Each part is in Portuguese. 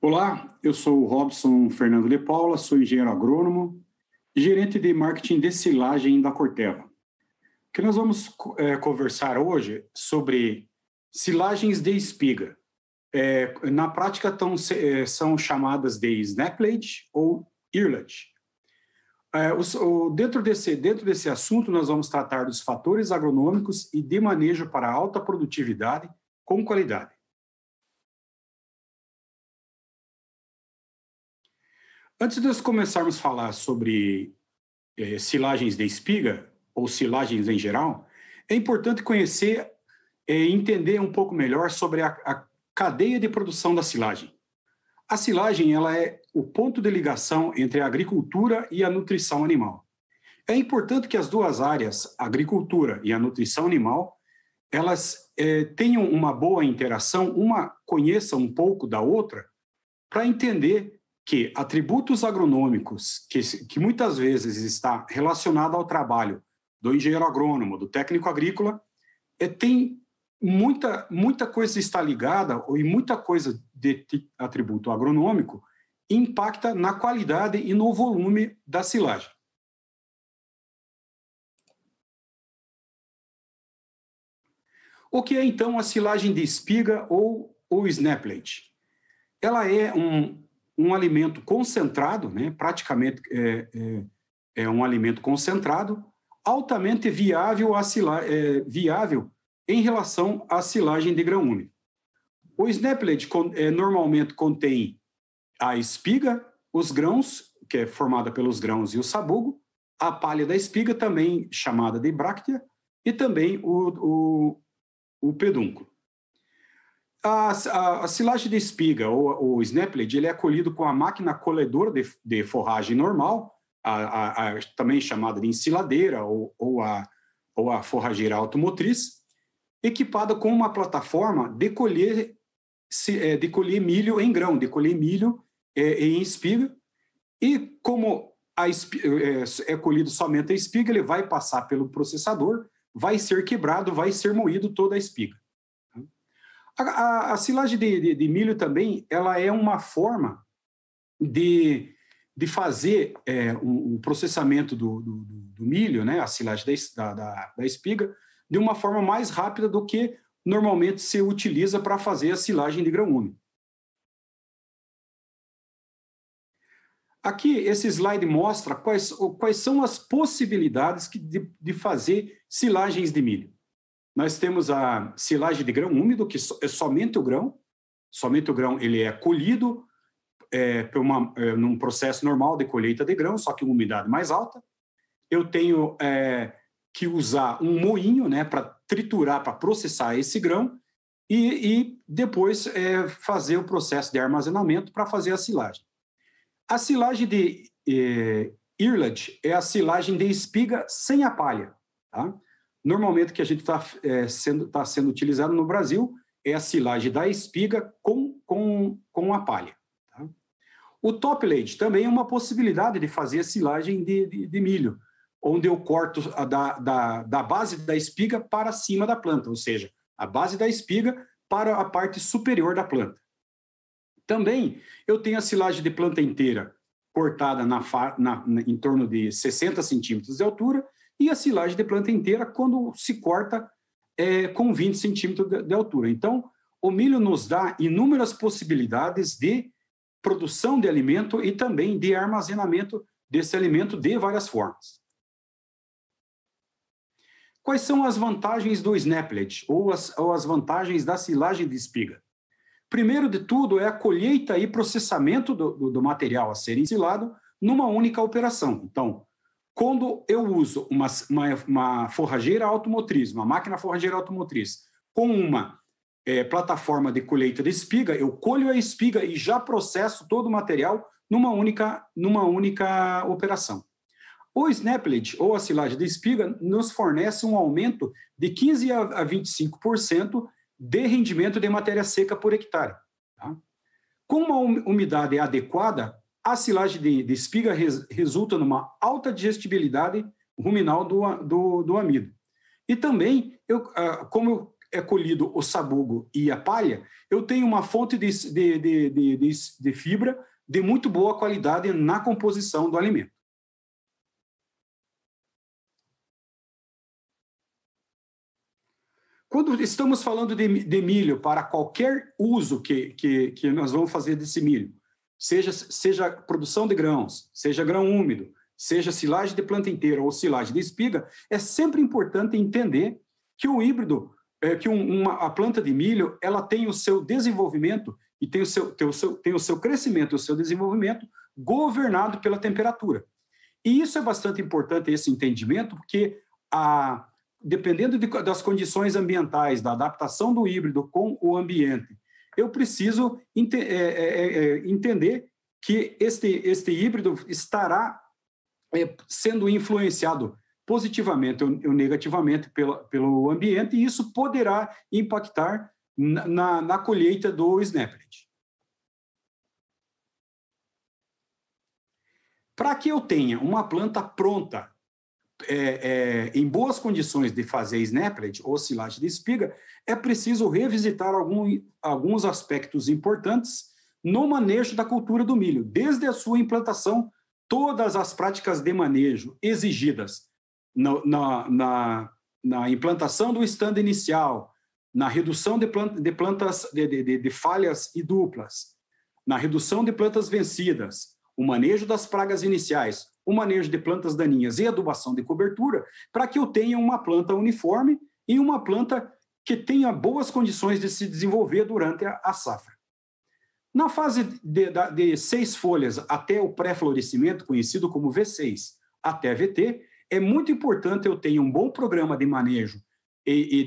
Olá, eu sou o Robson Fernando de Paula, sou engenheiro agrônomo e gerente de marketing de silagem da Corteva. O que nós vamos conversar hoje sobre silagens de espiga. Na prática são chamadas de snapplate ou earlet. Dentro desse assunto, nós vamos tratar dos fatores agronômicos e de manejo para alta produtividade com qualidade. Antes de nós começarmos a falar sobre silagens de espiga, ou silagens em geral, é importante conhecer e entender um pouco melhor sobre a cadeia de produção da silagem. A silagem ela é o ponto de ligação entre a agricultura e a nutrição animal. É importante que as duas áreas, a agricultura e a nutrição animal, elas tenham uma boa interação, uma conheça um pouco da outra, para entender que atributos agronômicos, que muitas vezes está relacionado ao trabalho do engenheiro agrônomo, do técnico agrícola, tem muita coisa está ligada, e muita coisa de atributo agronômico impacta na qualidade e no volume da silagem. O que é, então, a silagem de espiga ou snapplate? Ela é um alimento concentrado, né? Praticamente é um alimento concentrado, altamente viável em relação à silagem de grão úmido. O snapplate normalmente contém a espiga, os grãos, que é formada pelos grãos e o sabugo, a palha da espiga, também chamada de bráctea, e também o pedúnculo. A silagem de espiga, ou snapplate, ele é colhido com a máquina colhedora de forragem normal, também chamada de ensiladeira ou a forrageira automotriz, equipada com uma plataforma de colher milho em grão, de colher milho em espiga, e como é colhido somente a espiga, ele vai passar pelo processador, vai ser quebrado, vai ser moído toda a espiga. A silagem de milho também, ela é uma forma de fazer um processamento do milho, né, a silagem da espiga, de uma forma mais rápida do que normalmente se utiliza para fazer a silagem de grão úmido. Aqui, esse slide mostra quais são as possibilidades de fazer silagens de milho. Nós temos a silagem de grão úmido, que é somente o grão. Somente o grão ele é colhido num processo normal de colheita de grão, só que uma umidade mais alta. Eu tenho que usar um moinho, né, para triturar, para processar esse grão e depois fazer o processo de armazenamento para fazer a silagem. A silagem de earlet é a silagem de espiga sem a palha, tá? Normalmente, o que a gente está sendo utilizado no Brasil é a silagem da espiga com a palha. Tá? O top-late também é uma possibilidade de fazer a silagem de milho, onde eu corto da base da espiga para cima da planta, ou seja, a base da espiga para a parte superior da planta. Também eu tenho a silagem de planta inteira cortada em torno de 60 centímetros de altura, e a silagem de planta inteira quando se corta com 20 centímetros de altura. Então, o milho nos dá inúmeras possibilidades de produção de alimento e também de armazenamento desse alimento de várias formas. Quais são as vantagens do snapplate ou as vantagens da silagem de espiga? Primeiro de tudo é a colheita e processamento do material a ser ensilado numa única operação. Então, quando eu uso uma forrageira automotriz, uma máquina forrageira automotriz, com uma plataforma de colheita de espiga, eu colho a espiga e já processo todo o material numa única operação. O snapplate, ou a silagem de espiga, nos fornece um aumento de 15% a 25% de rendimento de matéria seca por hectare. Tá? Com uma umidade adequada, a silagem de espiga resulta numa alta digestibilidade ruminal do amido. E também, como é colhido o sabugo e a palha, eu tenho uma fonte de fibra de muito boa qualidade na composição do alimento. Quando estamos falando de milho para qualquer uso que nós vamos fazer desse milho, seja produção de grãos, seja grão úmido, seja silagem de planta inteira ou silagem de espiga, é sempre importante entender que o híbrido, a planta de milho, ela tem o seu desenvolvimento e tem o seu crescimento, o seu desenvolvimento governado pela temperatura. E isso é bastante importante, esse entendimento, porque dependendo das condições ambientais, da adaptação do híbrido com o ambiente, eu preciso entender que este híbrido estará sendo influenciado positivamente ou negativamente pelo ambiente, e isso poderá impactar na colheita do snaplet. Para que eu tenha uma planta pronta, em boas condições de fazer snaplet ou silagem de espiga, é preciso revisitar alguns aspectos importantes no manejo da cultura do milho, desde a sua implantação, todas as práticas de manejo exigidas na implantação do estande inicial, na redução de plantas de falhas e duplas, na redução de plantas vencidas, o manejo das pragas iniciais, o manejo de plantas daninhas e adubação de cobertura, para que eu tenha uma planta uniforme e uma planta que tenha boas condições de se desenvolver durante a safra. Na fase de 6 folhas até o pré-florescimento, conhecido como V6, até VT, é muito importante eu ter um bom programa de manejo e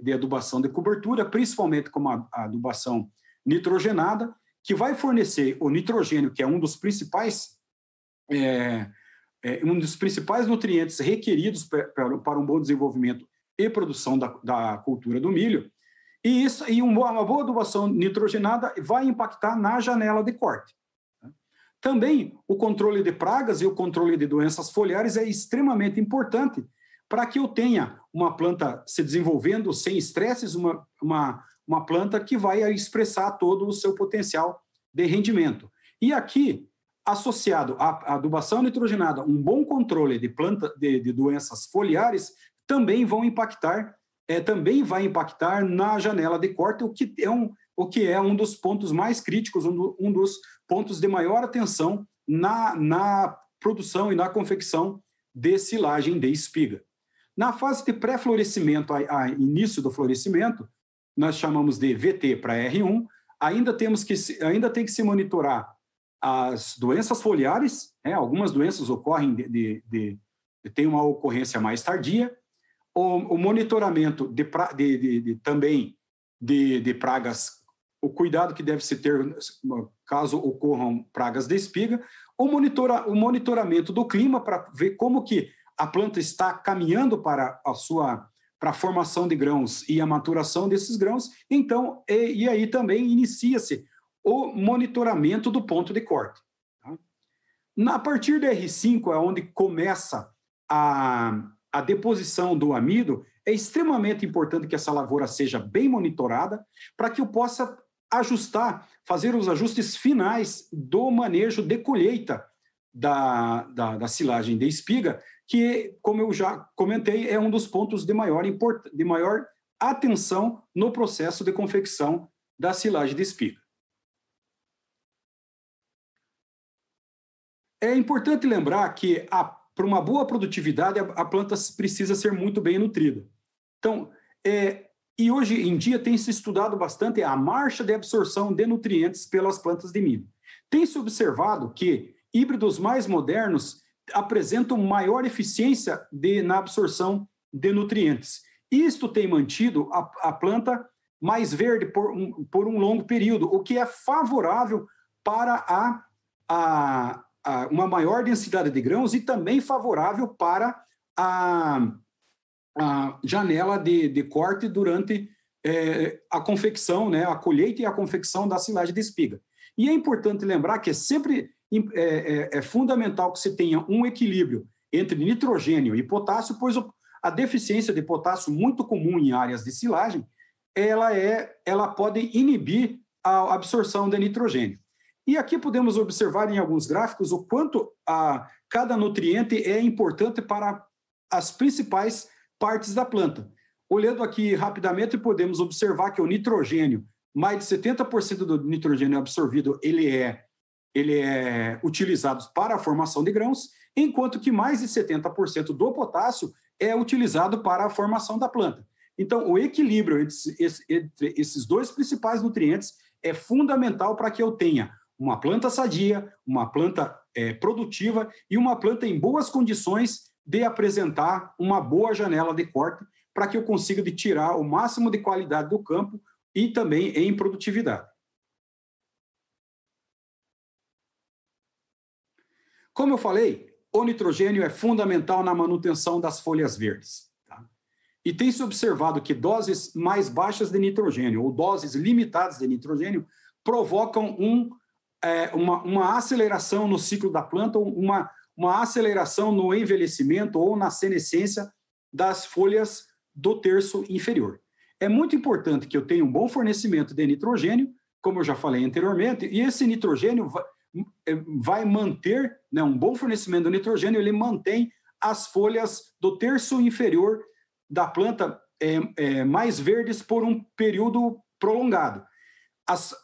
de adubação de cobertura, principalmente como a adubação nitrogenada, que vai fornecer o nitrogênio, que é um dos principais nutrientes requeridos para um bom desenvolvimento e produção da cultura do milho. E uma boa adubação nitrogenada vai impactar na janela de corte. Também o controle de pragas e o controle de doenças foliares é extremamente importante para que eu tenha uma planta se desenvolvendo sem estresses, uma planta que vai expressar todo o seu potencial de rendimento. E aqui, associado à adubação nitrogenada, um bom controle de doenças foliares também vai impactar na janela de corte, o que é um dos pontos mais críticos, um dos pontos de maior atenção na produção e na confecção de silagem de espiga. Na fase de pré-florescimento, a início do florescimento, nós chamamos de VT para R1, ainda tem que se monitorar as doenças foliares, algumas doenças ocorrem tem uma ocorrência mais tardia, o monitoramento também de pragas, o cuidado que deve se ter caso ocorram pragas de espiga, o monitoramento do clima para ver como que a planta está caminhando para a formação de grãos e a maturação desses grãos. Então, e aí também inicia-se o monitoramento do ponto de corte. Tá? A partir da R5 é onde começa a deposição do amido. É extremamente importante que essa lavoura seja bem monitorada para que eu possa fazer os ajustes finais do manejo de colheita da silagem de espiga, que, como eu já comentei, é um dos pontos de maior atenção no processo de confecção da silagem de espiga. É importante lembrar que, para uma boa produtividade, a planta precisa ser muito bem nutrida. Então, e hoje em dia tem se estudado bastante a marcha de absorção de nutrientes pelas plantas de milho. Tem-se observado que híbridos mais modernos apresentam maior eficiência na absorção de nutrientes. Isto tem mantido a planta mais verde por um longo período, o que é favorável para uma maior densidade de grãos e também favorável para a janela de corte durante a confecção, a colheita e a confecção da silagem de espiga. E é importante lembrar que sempre é fundamental que se tenha um equilíbrio entre nitrogênio e potássio, pois a deficiência de potássio muito comum em áreas de silagem ela pode inibir a absorção de nitrogênio. E aqui podemos observar em alguns gráficos o quanto cada nutriente é importante para as principais partes da planta. Olhando aqui rapidamente, podemos observar que o nitrogênio, mais de 70% do nitrogênio absorvido, ele é utilizado para a formação de grãos, enquanto que mais de 70% do potássio é utilizado para a formação da planta. Então, o equilíbrio entre esses dois principais nutrientes é fundamental para que eu tenha uma planta sadia, uma planta produtiva e uma planta em boas condições de apresentar uma boa janela de corte para que eu consiga tirar o máximo de qualidade do campo e também em produtividade. Como eu falei, o nitrogênio é fundamental na manutenção das folhas verdes. Tá? E tem-se observado que doses mais baixas de nitrogênio ou doses limitadas de nitrogênio provocam uma aceleração no ciclo da planta, uma aceleração no envelhecimento ou na senescência das folhas do terço inferior. É muito importante que eu tenha um bom fornecimento de nitrogênio, como eu já falei anteriormente, e esse nitrogênio vai manter, né, um bom fornecimento de nitrogênio, ele mantém as folhas do terço inferior da planta mais verdes por um período prolongado.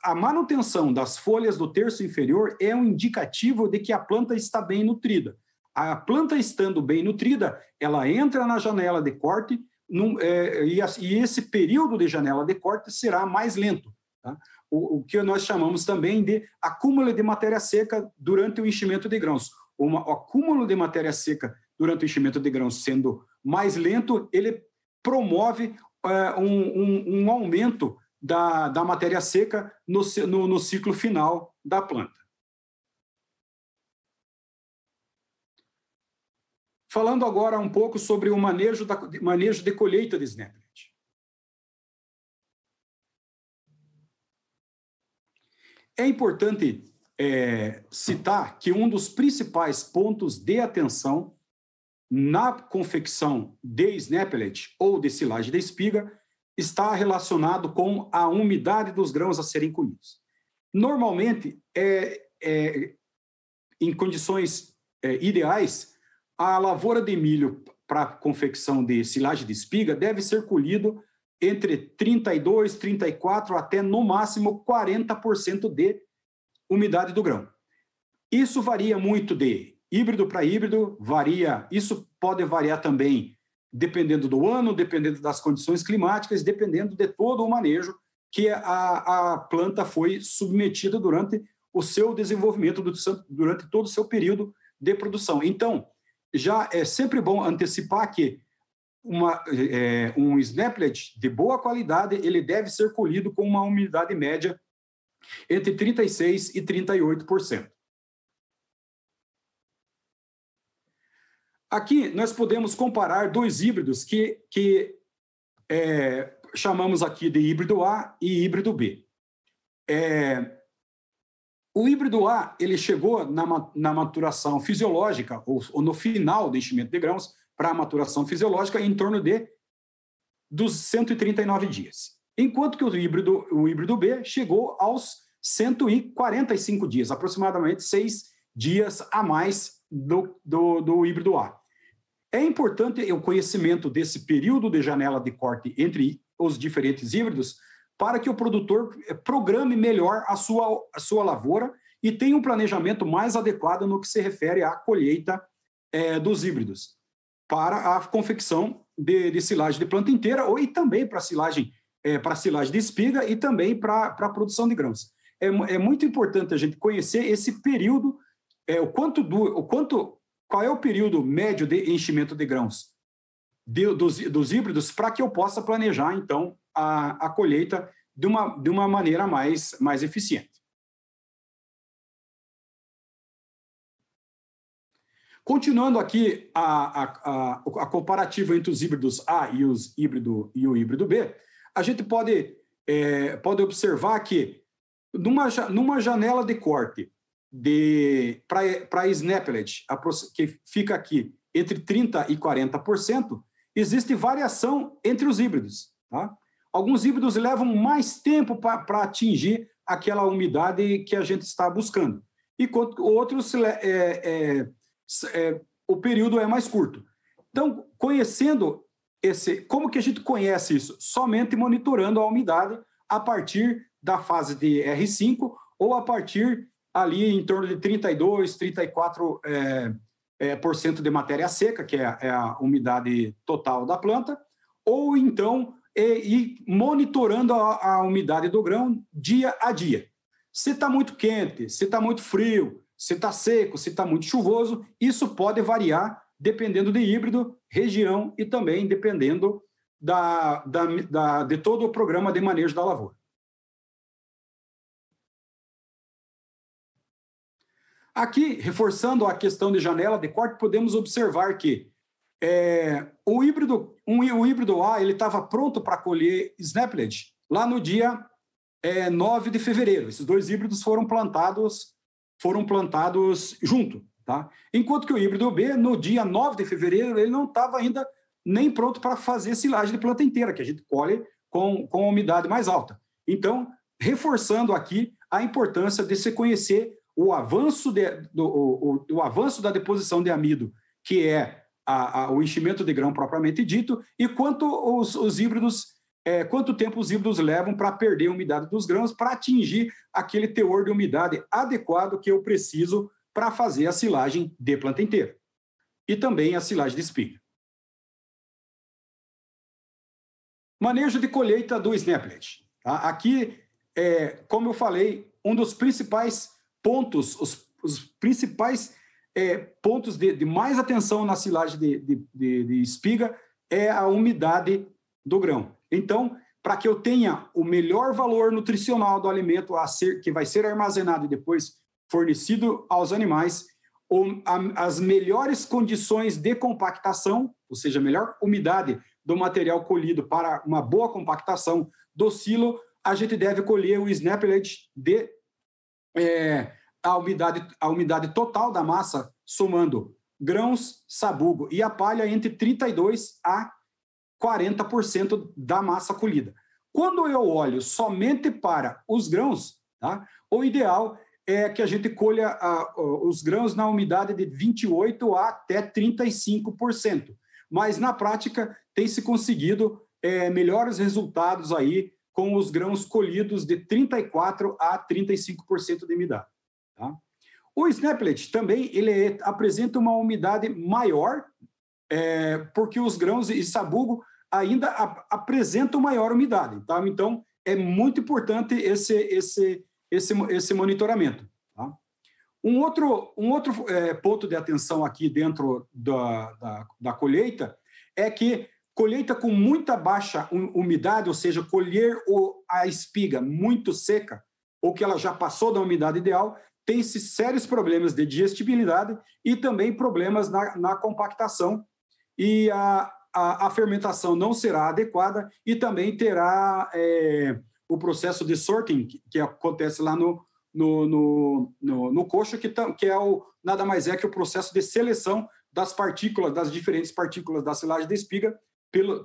A manutenção das folhas do terço inferior é um indicativo de que a planta está bem nutrida. A planta estando bem nutrida, ela entra na janela de corte e esse período de janela de corte será mais lento. Tá? O que nós chamamos também de acúmulo de matéria seca durante o enchimento de grãos. O acúmulo de matéria seca durante o enchimento de grãos sendo mais lento, ele promove um aumento da matéria seca no ciclo final da planta. Falando agora um pouco sobre o manejo de colheita de Snaplet. É importante citar que um dos principais pontos de atenção na confecção de Snaplet ou de silagem de espiga está relacionado com a umidade dos grãos a serem colhidos. Normalmente, em condições ideais, a lavoura de milho para confecção de silagem de espiga deve ser colhido entre 32%, 34% até, no máximo, 40% de umidade do grão. Isso varia muito de híbrido para híbrido, isso pode variar também dependendo do ano, dependendo das condições climáticas, dependendo de todo o manejo que a planta foi submetida durante o seu desenvolvimento, durante todo o seu período de produção. Então, já é sempre bom antecipar que um Snaplet de boa qualidade, ele deve ser colhido com uma umidade média entre 36% e 38%. Aqui nós podemos comparar dois híbridos que chamamos aqui de híbrido A e híbrido B. O híbrido A, ele chegou na maturação fisiológica, ou no final do enchimento de grãos, para a maturação fisiológica em torno dos 139 dias. Enquanto que o híbrido B chegou aos 145 dias, aproximadamente 6 dias a mais do híbrido A. É importante o conhecimento desse período de janela de corte entre os diferentes híbridos para que o produtor programe melhor a sua lavoura e tenha um planejamento mais adequado no que se refere à colheita dos híbridos, para a confecção de silagem de planta inteira e também para silagem de espiga e também para a produção de grãos. É muito importante a gente conhecer esse período, qual é o período médio de enchimento de grãos dos híbridos, para que eu possa planejar, então, a colheita de uma maneira mais eficiente. Continuando aqui a comparativa entre os híbridos A e o híbrido B, a gente pode observar que numa janela de corte para Snaplet, que fica aqui entre 30% e 40%, existe variação entre os híbridos. Tá? Alguns híbridos levam mais tempo para atingir aquela umidade que a gente está buscando, enquanto outros o período é mais curto. Então, conhecendo como que a gente conhece isso? Somente monitorando a umidade a partir da fase de R5 ou a partir ali em torno de 32, 34% de matéria seca, que é a umidade total da planta, ou então ir monitorando a umidade do grão dia a dia. Se está muito quente, se está muito frio, se está seco, se está muito chuvoso, isso pode variar dependendo de híbrido, região e também dependendo de todo o programa de manejo da lavoura. Aqui, reforçando a questão de janela de corte, podemos observar que o híbrido A estava pronto para colher Snapplet lá no dia 9 de fevereiro. Esses dois híbridos foram plantados junto. Tá? Enquanto que o híbrido B, no dia 9 de fevereiro, ele não estava ainda nem pronto para fazer silagem de planta inteira, que a gente colhe com a umidade mais alta. Então, reforçando aqui a importância de se conhecer o avanço da deposição de amido, que é o enchimento de grão propriamente dito, e quanto tempo os híbridos levam para perder a umidade dos grãos, para atingir aquele teor de umidade adequado que eu preciso para fazer a silagem de planta inteira. E também a silagem de espiga. Manejo de colheita do Snapplet. Tá? Aqui, como eu falei, um dos principais pontos, os principais pontos de mais atenção na silagem de espiga é a umidade do grão. Então, para que eu tenha o melhor valor nutricional do alimento que vai ser armazenado e depois fornecido aos animais, as melhores condições de compactação, ou seja, a melhor umidade do material colhido para uma boa compactação do silo, a gente deve colher o Snapplet a umidade total da massa, somando grãos, sabugo e a palha, entre 32% a 40% da massa colhida. Quando eu olho somente para os grãos, tá, o ideal é que a gente colha os grãos na umidade de 28% até 35%. Mas, na prática, tem se conseguido melhores resultados aí com os grãos colhidos de 34% a 35% de umidade. Tá? O Snapplet também apresenta uma umidade maior, porque os grãos e sabugo ainda apresentam maior umidade. Tá? Então, é muito importante esse monitoramento. Tá? Um outro ponto de atenção aqui dentro da colheita é que colheita com muita baixa umidade, ou seja, colher a espiga muito seca, ou que ela já passou da umidade ideal, tem-se sérios problemas de digestibilidade e também problemas na compactação, e a fermentação não será adequada e também terá o processo de sorting, que acontece lá no coxo, que nada mais é que o processo de seleção das diferentes partículas da silagem de espiga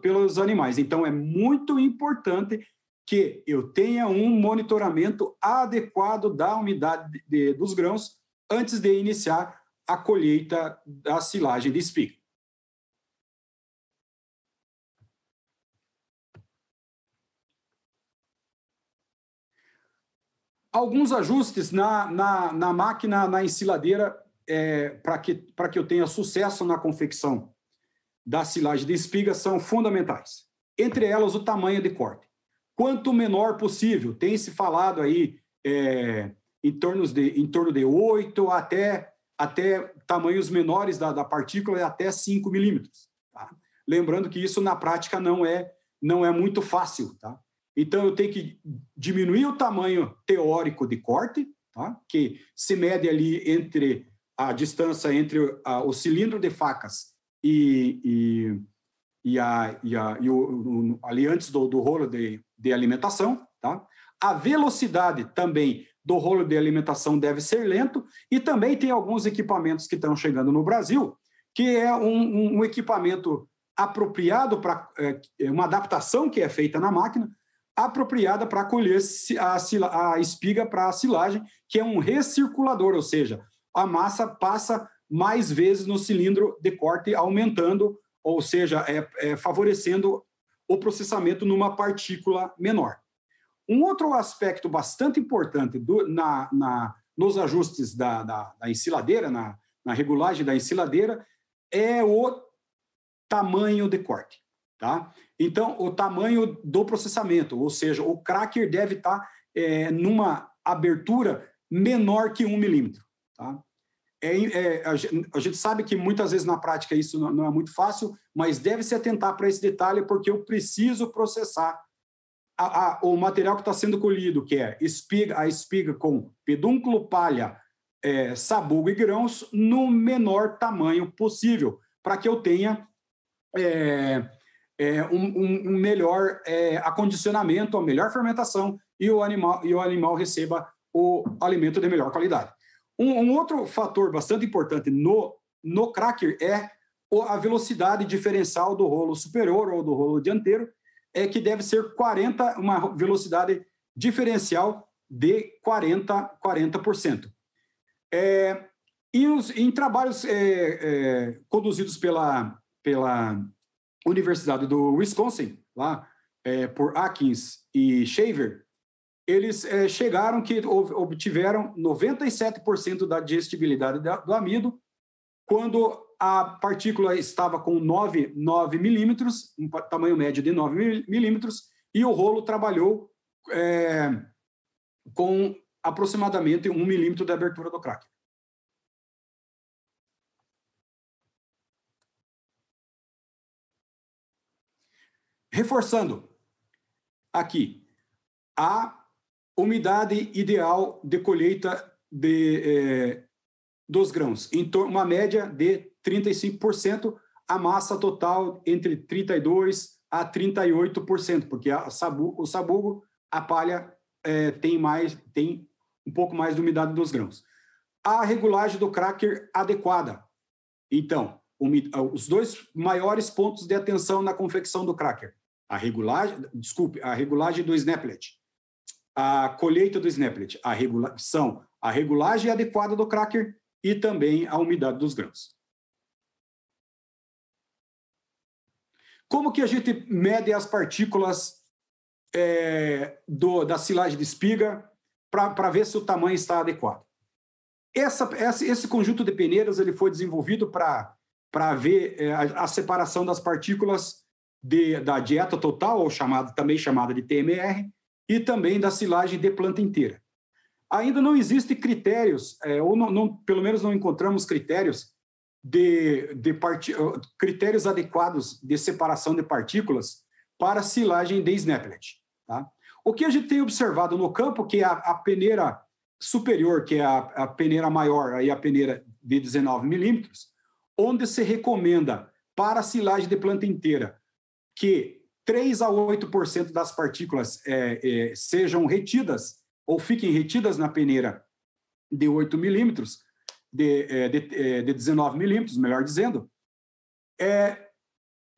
pelos animais. Então, é muito importante que eu tenha um monitoramento adequado da umidade dos grãos antes de iniciar a colheita da silagem de espiga. Alguns ajustes na máquina, na ensiladeira, para que eu tenha sucesso na confecção da silagem de espiga, são fundamentais. Entre elas, o tamanho de corte. Quanto menor possível, tem se falado aí em torno de 8 até tamanhos menores da partícula, até 5 milímetros. Tá? Lembrando que isso, na prática, não é muito fácil. Tá? Então, eu tenho que diminuir o tamanho teórico de corte, tá? Que se mede ali entre a distância entre o cilindro de facas ali antes do rolo de alimentação. Tá? A velocidade também do rolo de alimentação deve ser lento, e também tem alguns equipamentos que estão chegando no Brasil, que é um equipamento apropriado para uma adaptação que é feita na máquina, apropriada para colher a espiga para a silagem, que é um recirculador, ou seja, a massa passa mais vezes no cilindro de corte, aumentando, ou seja, favorecendo o processamento numa partícula menor. Um outro aspecto bastante importante nos ajustes da ensiladeira, na regulagem da ensiladeira, é o tamanho de corte. Tá? Então, o tamanho do processamento, ou seja, o cracker deve estar numa abertura menor que 1 milímetro. Tá? A gente sabe que muitas vezes na prática isso não é muito fácil, mas deve se atentar para esse detalhe, porque eu preciso processar o material que está sendo colhido, que é a espiga com pedúnculo, palha, sabugo e grãos, no menor tamanho possível, para que eu tenha um melhor acondicionamento, a melhor fermentação e o animal receba o alimento de melhor qualidade. Um outro fator bastante importante no cracker é a velocidade diferencial do rolo superior ou do rolo dianteiro, que deve ser uma velocidade diferencial de 40%. Em trabalhos conduzidos pela Universidade do Wisconsin, lá por Atkins e Shaver, eles chegaram que obtiveram 97% da digestibilidade do amido quando a partícula estava com 9 milímetros, um tamanho médio de 9 milímetros, e o rolo trabalhou com aproximadamente 1 milímetro de abertura do cracker. Reforçando aqui, a umidade ideal de colheita dos grãos, em torno uma média de 35%, a massa total entre 32% a 38%, porque o sabugo, a palha, tem um pouco mais de umidade dos grãos. A regulagem do cracker adequada. Então, os dois maiores pontos de atenção na confecção do cracker. A regulagem do snaplet, a colheita do snaplet, são a regulagem adequada do cracker e também a umidade dos grãos. Como que a gente mede as partículas da silagem de espiga para ver se o tamanho está adequado? Esse conjunto de peneiras ele foi desenvolvido para ver a separação das partículas da dieta total, ou também chamada de TMR, e também da silagem de planta inteira. Ainda não existem critérios, ou pelo menos não encontramos critérios critérios adequados de separação de partículas para silagem de snaplet. Tá? O que a gente tem observado no campo, que é a peneira superior, que é a peneira maior, e a peneira de 19 milímetros, onde se recomenda para a silagem de planta inteira que 3 a 8% das partículas sejam retidas ou fiquem retidas na peneira de 8 milímetros, de 19 milímetros, melhor dizendo,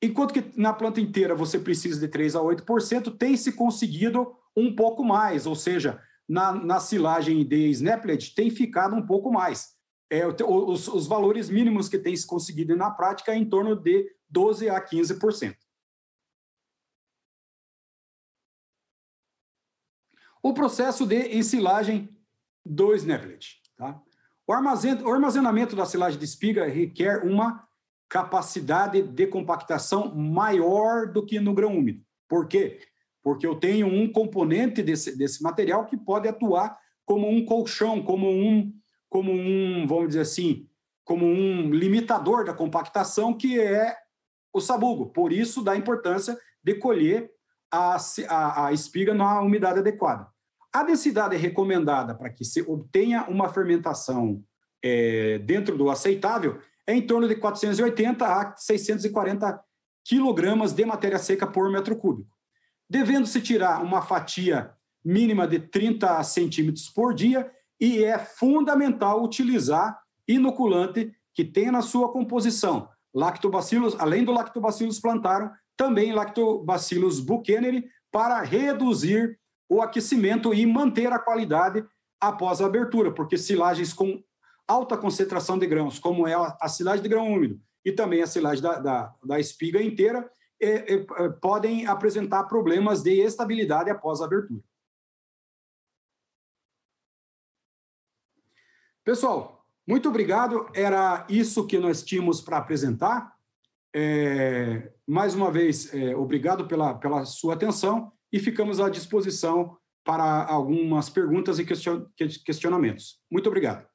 enquanto que na planta inteira você precisa de 3 a 8%, tem-se conseguido um pouco mais, ou seja, na silagem de snaplet tem ficado um pouco mais. Os valores mínimos que tem se conseguido na prática é em torno de 12 a 15%. O processo de ensilagem do snaplet. Tá? O armazenamento da silagem de espiga requer uma capacidade de compactação maior do que no grão úmido. Por quê? Porque eu tenho um componente desse material que pode atuar como um colchão, como um, vamos dizer assim, como um limitador da compactação, que é o sabugo. Por isso, dá importância de colher a espiga na umidade adequada. A densidade recomendada para que se obtenha uma fermentação dentro do aceitável é em torno de 480 a 640 quilogramas de matéria seca por metro cúbico, devendo-se tirar uma fatia mínima de 30 centímetros por dia, e é fundamental utilizar inoculante que tenha na sua composição lactobacillus, além do lactobacillus plantarum, também lactobacillus buchaneri, para reduzir o aquecimento e manter a qualidade após a abertura, porque silagens com alta concentração de grãos, como é a silagem de grão úmido e também a silagem da espiga inteira, podem apresentar problemas de estabilidade após a abertura. Pessoal, muito obrigado. Era isso que nós tínhamos para apresentar. Mais uma vez, obrigado pela sua atenção e ficamos à disposição para algumas perguntas e questionamentos. Muito obrigado.